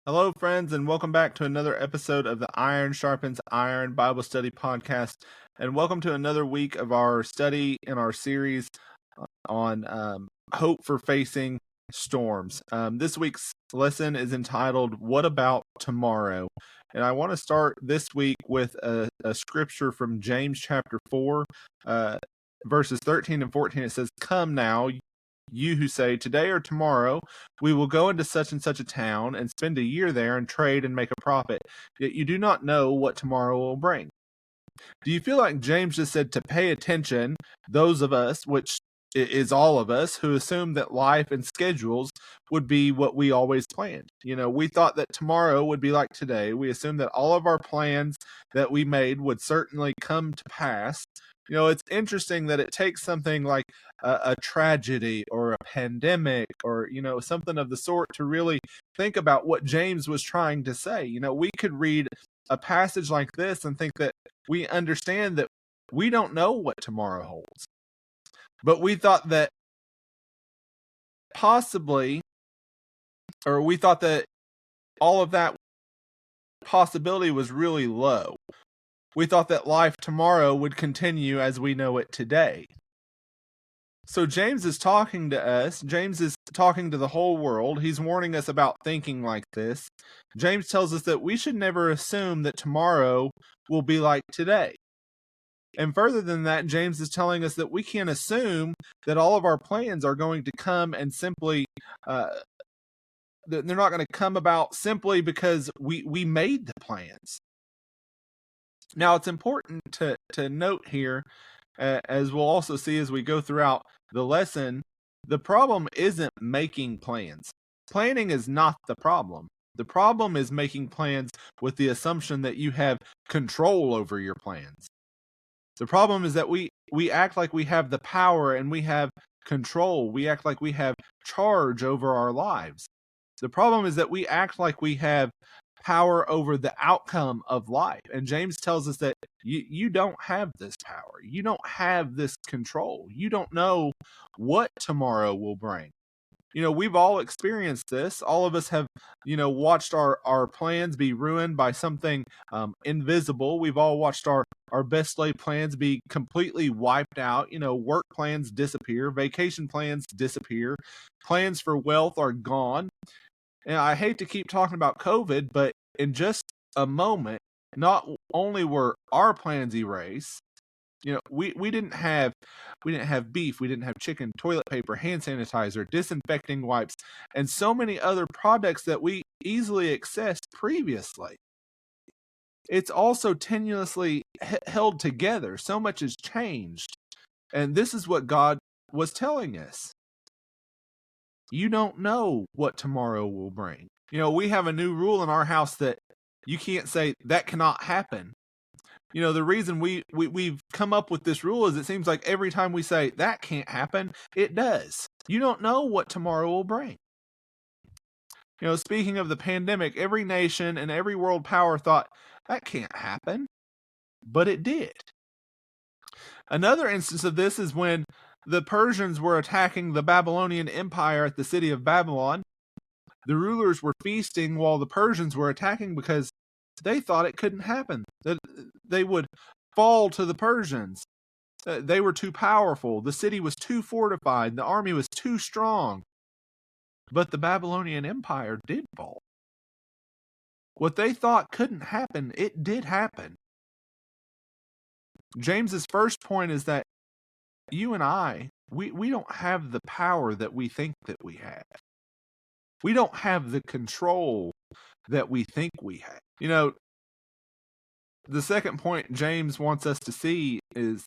Hello, friends, and welcome back to another episode of the Iron Sharpens Iron Bible Study Podcast. And welcome to another week of our study in our series on hope for facing storms. This week's lesson is entitled, What About Tomorrow? And I want to start this week with a scripture from James chapter 4, verses 13 and 14. It says, Come now, you who say, Today or tomorrow we will go into such and such a town and spend a year there and trade and make a profit, yet you do not know what tomorrow will bring. Do you feel like James just said to pay attention, those of us, which is all of us, who assume that life and schedules would be what we always planned? We thought that tomorrow would be like today. We assumed that all of our plans that we made would certainly come to pass. It's interesting that it takes something like a tragedy or a pandemic or, something of the sort to really think about what James was trying to say. We could read a passage like this and think that we understand that we don't know what tomorrow holds. But we thought that possibly, or we thought that all of that possibility was really low. We thought that life tomorrow would continue as we know it today. So James is talking to us. James is talking to the whole world. He's warning us about thinking like this. James tells us that we should never assume that tomorrow will be like today. And further than that, James is telling us that we can't assume that all of our plans are going to come and simply, they're not going to come about simply because we made the plans. Now, it's important to note here, as we'll also see as we go throughout the lesson, the problem isn't making plans. Planning is not the problem. The problem is making plans with the assumption that you have control over your plans. The problem is that we act like we have the power and we have control. We act like we have charge over our lives. The problem is that we act like we have power over the outcome of life. And James tells us that you don't have this power. You don't have this control. You don't know what tomorrow will bring. We've all experienced this. All of us have, watched our plans be ruined by something invisible. We've all watched our best laid plans be completely wiped out. Work plans disappear. Vacation plans disappear. Plans for wealth are gone. And I hate to keep talking about COVID, but in just a moment, not only were our plans erased, we didn't have beef, we didn't have chicken, toilet paper, hand sanitizer, disinfecting wipes, and so many other products that we easily accessed previously. It's also tenuously held together. So much has changed. And this is what God was telling us. You don't know what tomorrow will bring. We have a new rule in our house that you can't say that cannot happen. The reason we've come up with this rule is it seems like every time we say that can't happen, it does. You don't know what tomorrow will bring. Speaking of the pandemic, every nation and every world power thought that can't happen, but it did. Another instance of this is when the Persians were attacking the Babylonian Empire at the city of Babylon. The rulers were feasting while the Persians were attacking because they thought it couldn't happen, that they would fall to the Persians. They were too powerful. The city was too fortified. The army was too strong. But the Babylonian Empire did fall. What they thought couldn't happen, it did happen. James's first point is that you and I, we don't have the power that we think that we have. We don't have the control that we think we have. The second point James wants us to see is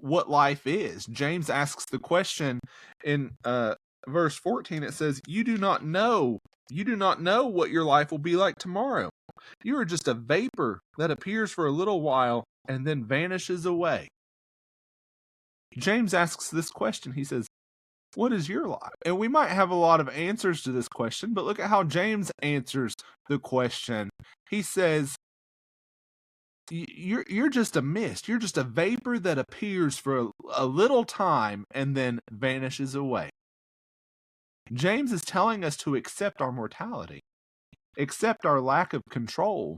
what life is. James asks the question in verse 14. It says, You do not know what your life will be like tomorrow. You are just a vapor that appears for a little while and then vanishes away. James asks this question. He says, what is your life? And we might have a lot of answers to this question, but look at how James answers the question. He says, you're just a mist. You're just a vapor that appears for a little time and then vanishes away. James is telling us to accept our mortality. accept our lack of control,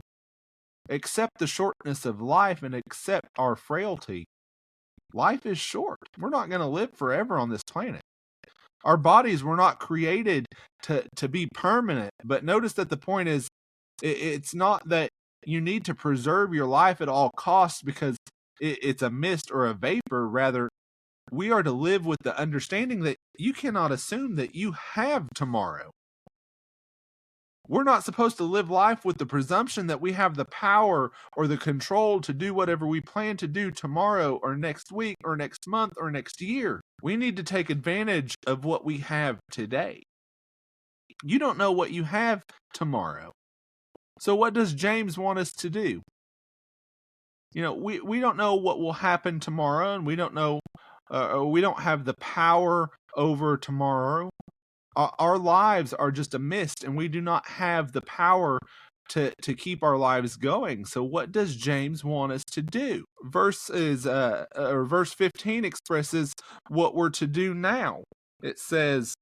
accept the shortness of life, and accept our frailty. Life is short. We're not going to live forever on this planet. Our bodies were not created to be permanent. But notice that the point is, it's not that you need to preserve your life at all costs because it's a mist or a vapor. Rather, we are to live with the understanding that you cannot assume that you have tomorrow. We're not supposed to live life with the presumption that we have the power or the control to do whatever we plan to do tomorrow or next week or next month or next year. We need to take advantage of what we have today. You don't know what you have tomorrow. So what does James want us to do? We don't know what will happen tomorrow, and we don't know, we don't have the power over tomorrow. Our lives are just a mist, and we do not have the power to keep our lives going. So what does James want us to do? Verse 15 expresses what we're to do now. It says,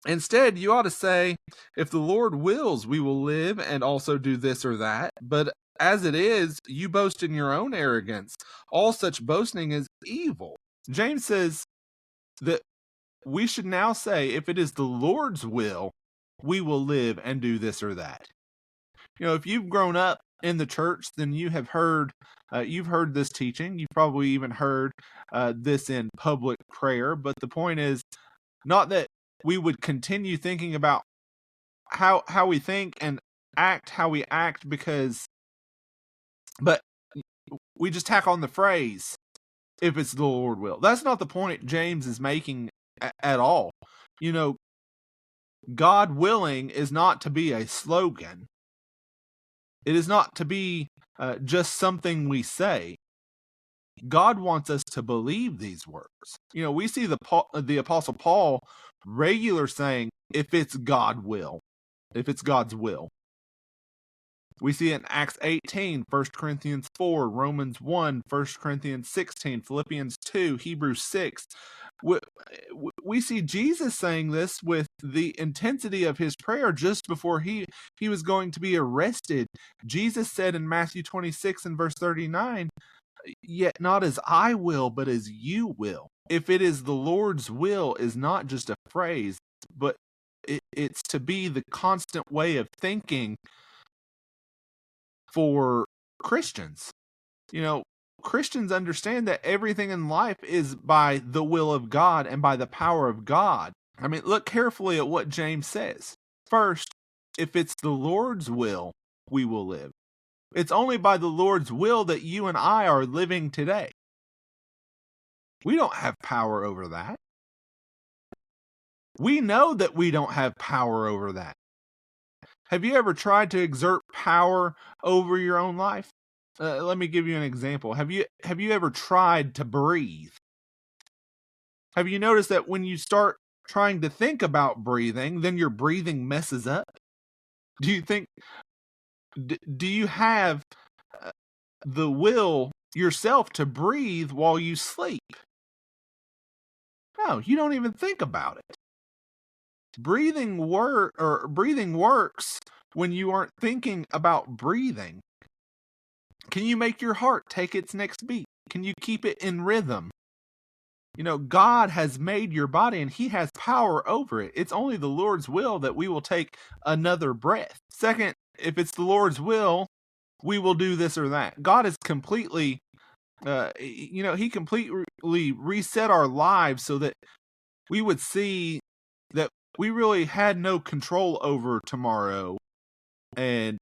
instead, you ought to say, if the Lord wills, we will live and also do this or that. But as it is, you boast in your own arrogance. All such boasting is evil. James says that we should now say, if it is the Lord's will, we will live and do this or that. If you've grown up in the church, then you've heard this teaching. You've probably even heard this in public prayer. But the point is not that we would continue thinking about how we think and act how we act but we just tack on the phrase, if it's the Lord will. That's not the point James is making at all. God willing is not to be a slogan. It is not to be just something we say. God wants us to believe these words. We see the Apostle Paul regular saying, if it's God's will. We see it in Acts 18, 1 Corinthians 4, Romans 1, 1 Corinthians 16, Philippians 2, Hebrews 6. We see Jesus saying this with the intensity of his prayer just before he was going to be arrested. Jesus said in Matthew 26 and verse 39, yet not as I will, but as you will. If it is the Lord's will is not just a phrase, but it's to be the constant way of thinking for Christians. Christians understand that everything in life is by the will of God and by the power of God. Look carefully at what James says. First, if it's the Lord's will, we will live. It's only by the Lord's will that you and I are living today. We don't have power over that. We know that we don't have power over that. Have you ever tried to exert power over your own life? Let me give you an example. Have you ever tried to breathe? Have you noticed that when you start trying to think about breathing, then your breathing messes up? Do you have the will yourself to breathe while you sleep? No, you don't even think about it. Breathing works when you aren't thinking about breathing. Can you make your heart take its next beat? Can you keep it in rhythm? God has made your body and he has power over it. It's only the Lord's will that we will take another breath. Second, if it's the Lord's will, we will do this or that. God is completely, he completely reset our lives so that we would see that we really had no control over tomorrow and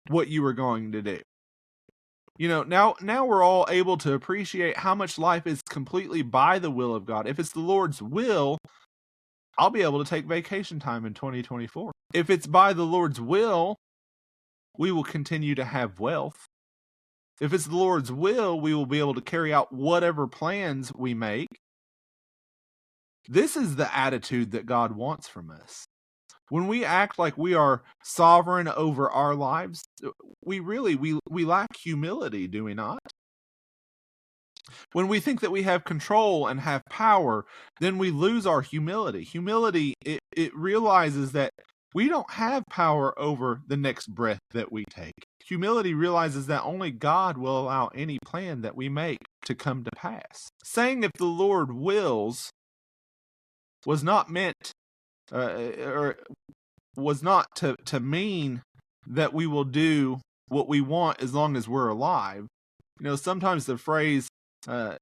what you were going to do. Now we're all able to appreciate how much life is completely by the will of God. If it's the Lord's will, I'll be able to take vacation time in 2024. If it's by the Lord's will, we will continue to have wealth. If it's the Lord's will, we will be able to carry out whatever plans we make. This is the attitude that God wants from us. When we act like we are sovereign over our lives, we lack humility, do we not? When we think that we have control and have power, then we lose our humility. Humility, it realizes that We don't have power over the next breath that we take. Humility realizes that only God will allow any plan that we make to come to pass. Saying if the Lord wills was not meant or was not to mean that we will do what we want as long as we're alive. Sometimes the phrase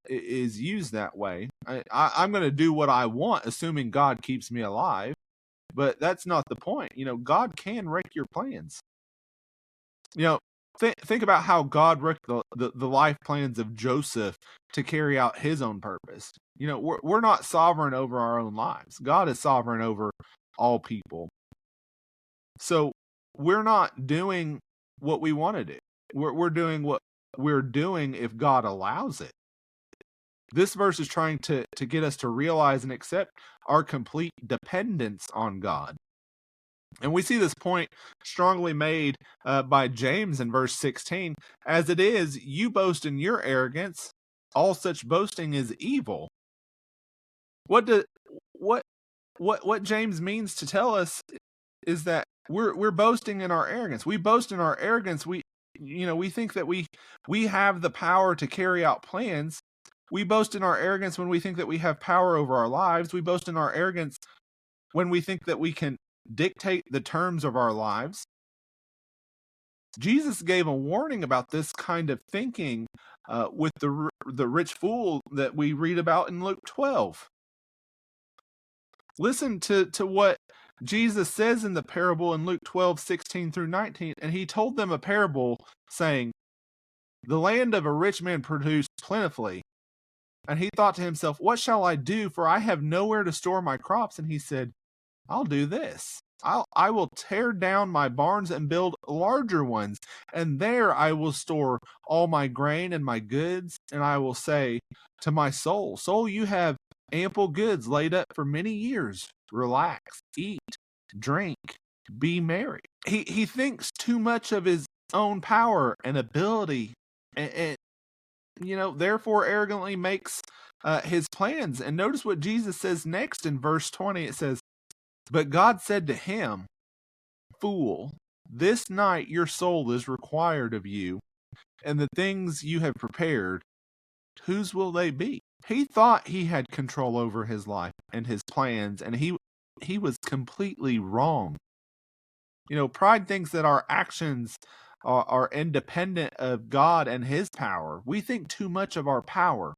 is used that way. I'm going to do what I want, assuming God keeps me alive. But that's not the point. God can wreck your plans. Think about how God wrecked the life plans of Joseph to carry out his own purpose. We're not sovereign over our own lives. God is sovereign over all people. So we're not doing what we want to do. We're doing what we're doing if God allows it. This verse is trying to get us to realize and accept our complete dependence on God. And we see this point strongly made by James in verse 16. As it is, you boast in your arrogance. All such boasting is evil. What James means to tell us is that we're boasting in our arrogance. We boast in our arrogance. We think that we have the power to carry out plans. We boast in our arrogance when we think that we have power over our lives. We boast in our arrogance when we think that we can dictate the terms of our lives. Jesus gave a warning about this kind of thinking with the rich fool that we read about in Luke 12. Listen to what Jesus says in the parable in Luke 12:16 through 19. And he told them a parable saying, the land of a rich man produced plentifully. And he thought to himself, what shall I do? For I have nowhere to store my crops. And he said, I'll do this. I will tear down my barns and build larger ones, and there I will store all my grain and my goods. And I will say to my soul, soul, you have ample goods laid up for many years. Relax, eat, drink, be merry. He thinks too much of his own power and ability, and therefore arrogantly makes his plans. And notice what Jesus says next in verse 20. It says, but God said to him, fool, this night your soul is required of you, and the things you have prepared, whose will they be? He thought he had control over his life and his plans, and he was completely wrong. Pride thinks that our actions are independent of God and his power. We think too much of our power.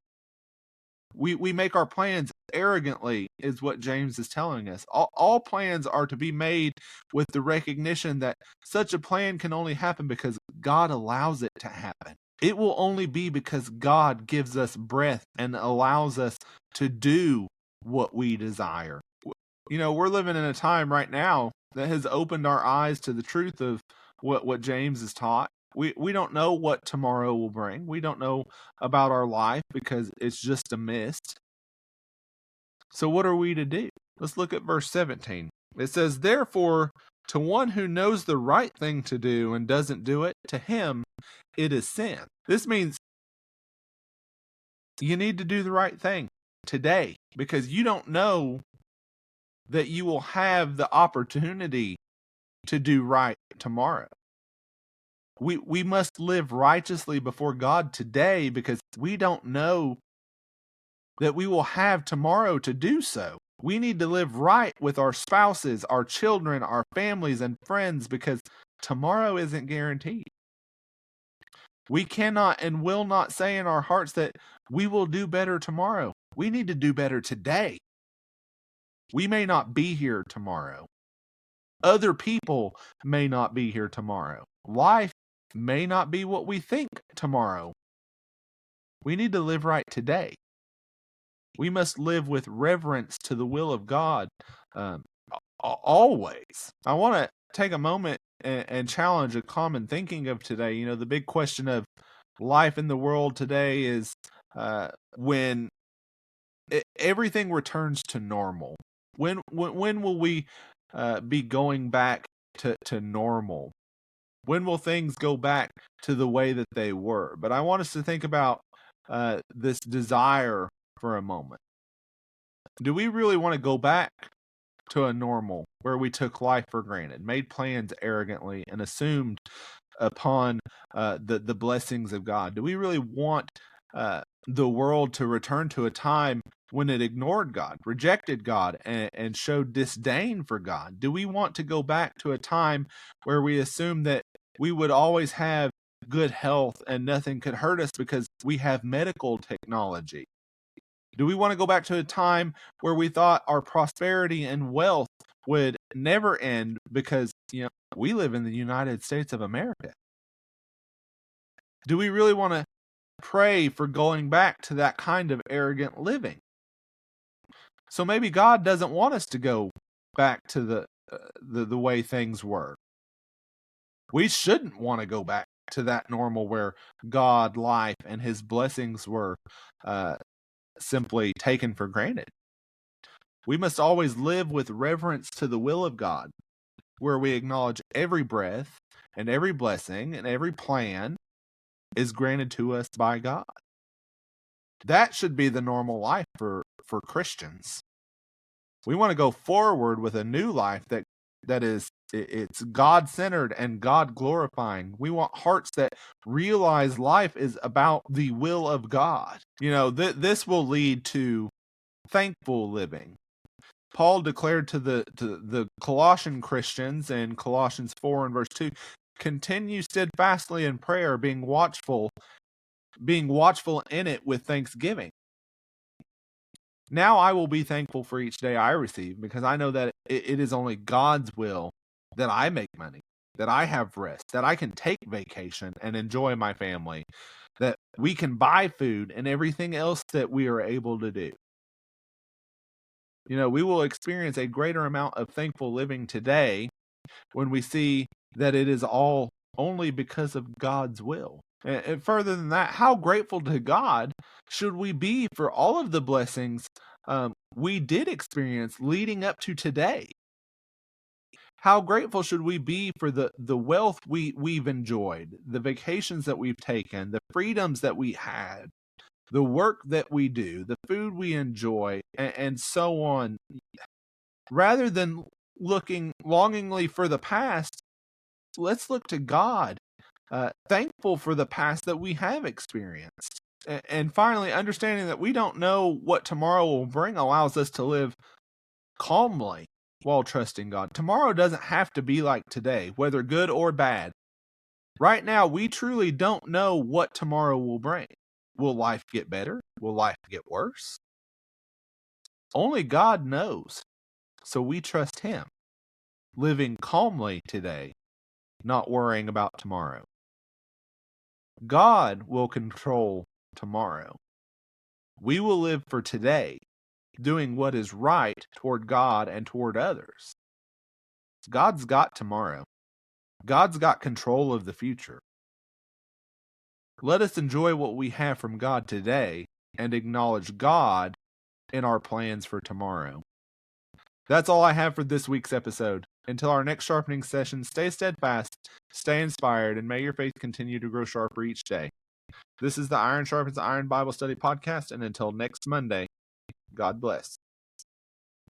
We make our plans arrogantly, is what James is telling us. All plans are to be made with the recognition that such a plan can only happen because God allows it to happen. It will only be because God gives us breath and allows us to do what we desire. We're living in a time right now that has opened our eyes to the truth of what James has taught. We don't know what tomorrow will bring. We don't know about our life because it's just a mist. So what are we to do? Let's look at verse 17. It says, therefore, to one who knows the right thing to do and doesn't do it, to him it is sin. This means you need to do the right thing today because you don't know that you will have the opportunity to do right tomorrow. We must live righteously before God today because we don't know that we will have tomorrow to do so. We need to live right with our spouses, our children, our families, and friends because tomorrow isn't guaranteed. We cannot and will not say in our hearts that we will do better tomorrow. We need to do better today. We may not be here tomorrow. Other people may not be here tomorrow. Life may not be what we think tomorrow. We need to live right today. We must live with reverence to the will of God always. I want to take a moment and challenge a common thinking of today. The big question of life in the world today is when everything returns to normal. When will we be going back to normal? When will things go back to the way that they were? But I want us to think about this desire for a moment. Do we really want to go back to a normal where we took life for granted, made plans arrogantly, and assumed upon the blessings of God? Do we really want the world to return to a time when it ignored God, rejected God, and showed disdain for God? Do we want to go back to a time where we assume that we would always have good health and nothing could hurt us because we have medical technology? Do we want to go back to a time where we thought our prosperity and wealth would never end because, we live in the United States of America? Do we really want to pray for going back to that kind of arrogant living? So maybe God doesn't want us to go back to the way things were. We shouldn't want to go back to that normal where God, life, and his blessings were simply taken for granted. We must always live with reverence to the will of God, where we acknowledge every breath and every blessing and every plan is granted to us by God. That should be the normal life for Christians. We want to go forward with a new life that is it's God-centered and God-glorifying. We want hearts that realize life is about the will of God. This will lead to thankful living. Paul declared to the Colossian Christians in Colossians 4 and verse 2, continue steadfastly in prayer, being watchful in it with thanksgiving. Now I will be thankful for each day I receive, because I know that it is only God's will that I make money, that I have rest, that I can take vacation and enjoy my family, that we can buy food and everything else that we are able to do. We will experience a greater amount of thankful living today when we see that it is all only because of God's will. And further than that, how grateful to God should we be for all of the blessings we did experience leading up to today? How grateful should we be for the wealth we've enjoyed, the vacations that we've taken, the freedoms that we had, the work that we do, the food we enjoy, and so on. Rather than looking longingly for the past, let's look to God, thankful for the past that we have experienced. And finally, understanding that we don't know what tomorrow will bring allows us to live calmly while trusting God. Tomorrow doesn't have to be like today, whether good or bad. Right now, we truly don't know what tomorrow will bring. Will life get better? Will life get worse? Only God knows. So we trust him, living calmly today, not worrying about tomorrow. God will control tomorrow. We will live for today, doing what is right toward God and toward others. God's got tomorrow. God's got control of the future. Let us enjoy what we have from God today and acknowledge God in our plans for tomorrow. That's all I have for this week's episode. Until our next sharpening session, stay steadfast, stay inspired, and may your faith continue to grow sharper each day. This is the Iron Sharpens Iron Bible Study Podcast, and until next Monday, God bless.